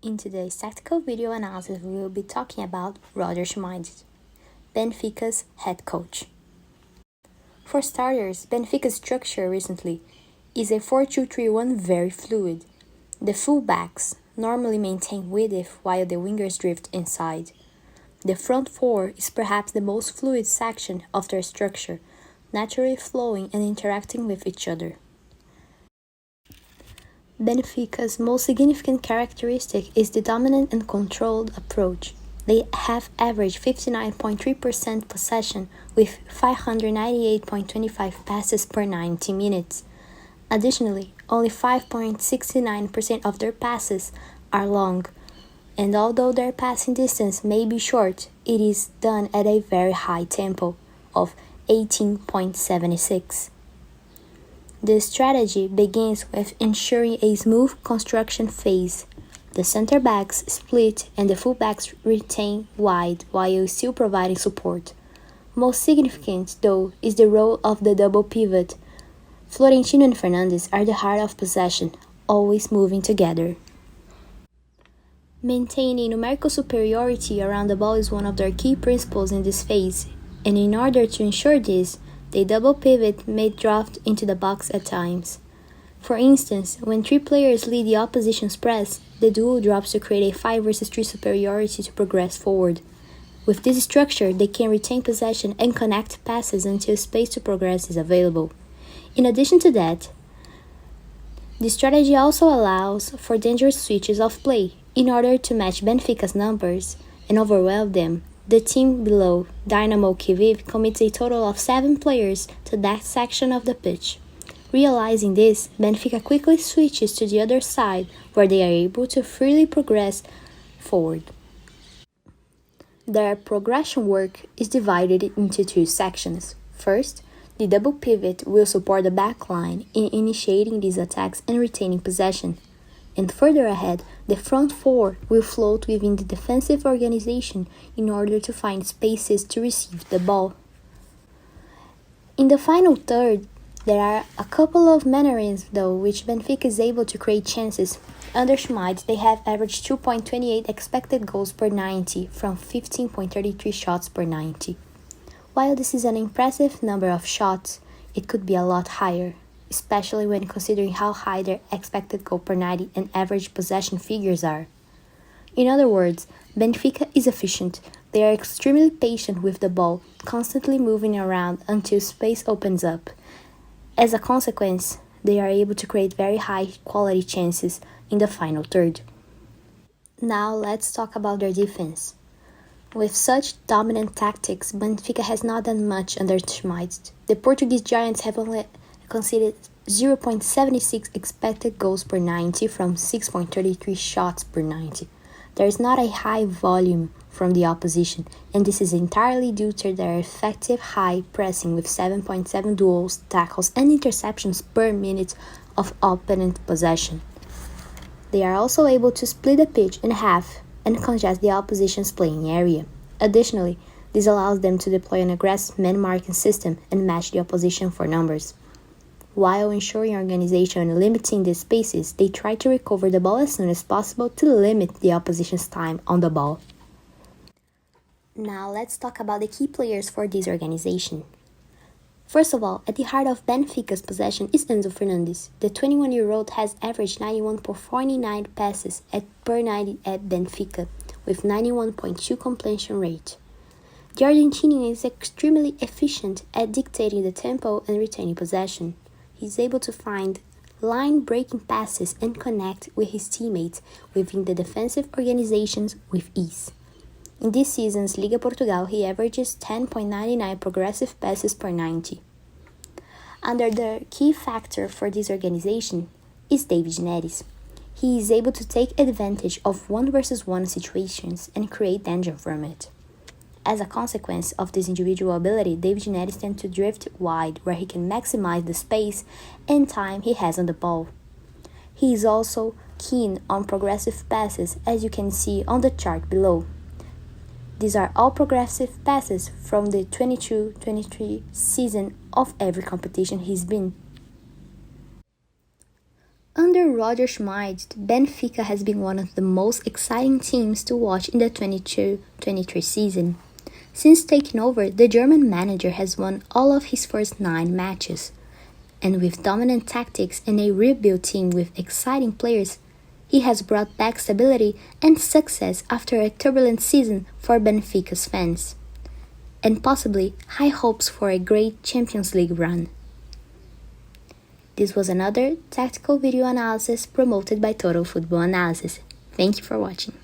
In today's tactical video analysis, we will be talking about Roger Schmidt, Benfica's head coach. For starters, Benfica's structure recently is a 4-2-3-1 very fluid. The fullbacks normally maintain width while the wingers drift inside. The front four is perhaps the most fluid section of their structure, naturally flowing and interacting with each other. Benfica's most significant characteristic is the dominant and controlled approach. They have averaged 59.3% possession with 598.25 passes per 90 minutes. Additionally, only 5.69% of their passes are long, and although their passing distance may be short, it is done at a very high tempo of 18.76. The strategy begins with ensuring a smooth construction phase. The center backs split and the fullbacks retain wide while still providing support. Most significant, though, is the role of the double pivot. Florentino and Fernandes are the heart of possession, always moving together. Maintaining numerical superiority around the ball is one of their key principles in this phase, and in order to ensure this, the double pivot may draft into the box at times. For instance, when three players lead the opposition's press, the duo drops to create a 5 versus 3 superiority to progress forward. With this structure, they can retain possession and connect passes until space to progress is available. In addition to that, the strategy also allows for dangerous switches of play. In order to match Benfica's numbers and overwhelm them, the team below, Dynamo Kyiv, commits a total of 7 players to that section of the pitch. Realizing this, Benfica quickly switches to the other side, where they are able to freely progress forward. Their progression work is divided into 2 sections. First, the double pivot will support the back line in initiating these attacks and retaining possession. And further ahead, the front four will float within the defensive organization in order to find spaces to receive the ball. In the final third, there are a couple of mannerisms though which Benfica is able to create chances. Under Schmidt, they have averaged 2.28 expected goals per 90 from 15.33 shots per 90. While this is an impressive number of shots, it could be a lot higher, especially when considering how high their expected goal per 90 and average possession figures are. In other words, Benfica is efficient. They are extremely patient with the ball, constantly moving around until space opens up. As a consequence, they are able to create very high quality chances in the final third. Now let's talk about their defense. With such dominant tactics, Benfica has not done much under Schmidt. The Portuguese giants have only conceded 0.76 expected goals per 90 from 6.33 shots per 90. There is not a high volume from the opposition, and this is entirely due to their effective high pressing with 7.7 duels, tackles, and interceptions per minute of opponent possession. They are also able to split the pitch in half and congest the opposition's playing area. Additionally, this allows them to deploy an aggressive man-marking system and match the opposition for numbers. While ensuring organization and limiting the spaces, they try to recover the ball as soon as possible to limit the opposition's time on the ball. Now let's talk about the key players for this organization. First of all, at the heart of Benfica's possession is Enzo Fernández. The 21-year-old has averaged 91.49 passes per 90 at Benfica, with 91.2 completion rate. The Argentinian is extremely efficient at dictating the tempo and retaining possession. He is able to find line-breaking passes and connect with his teammates within the defensive organizations with ease. In this season's Liga Portugal, he averages 10.99 progressive passes per 90. Under the key factor for this organization is Neres. He is able to take advantage of 1 versus 1 situations and create danger from it. As a consequence of this individual ability, Neres tends to drift wide where he can maximize the space and time he has on the ball. He is also keen on progressive passes, as you can see on the chart below. These are all progressive passes from the 22-23 season of every competition he's been. Under Under Roger Schmidt, Benfica has been one of the most exciting teams to watch in the 22-23 season. Since taking over, the German manager has won all of his first 9 matches. And with dominant tactics and a rebuilt team with exciting players, he has brought back stability and success after a turbulent season for Benfica's fans, and possibly high hopes for a great Champions League run. This was another tactical video analysis promoted by Total Football Analysis. Thank you for watching.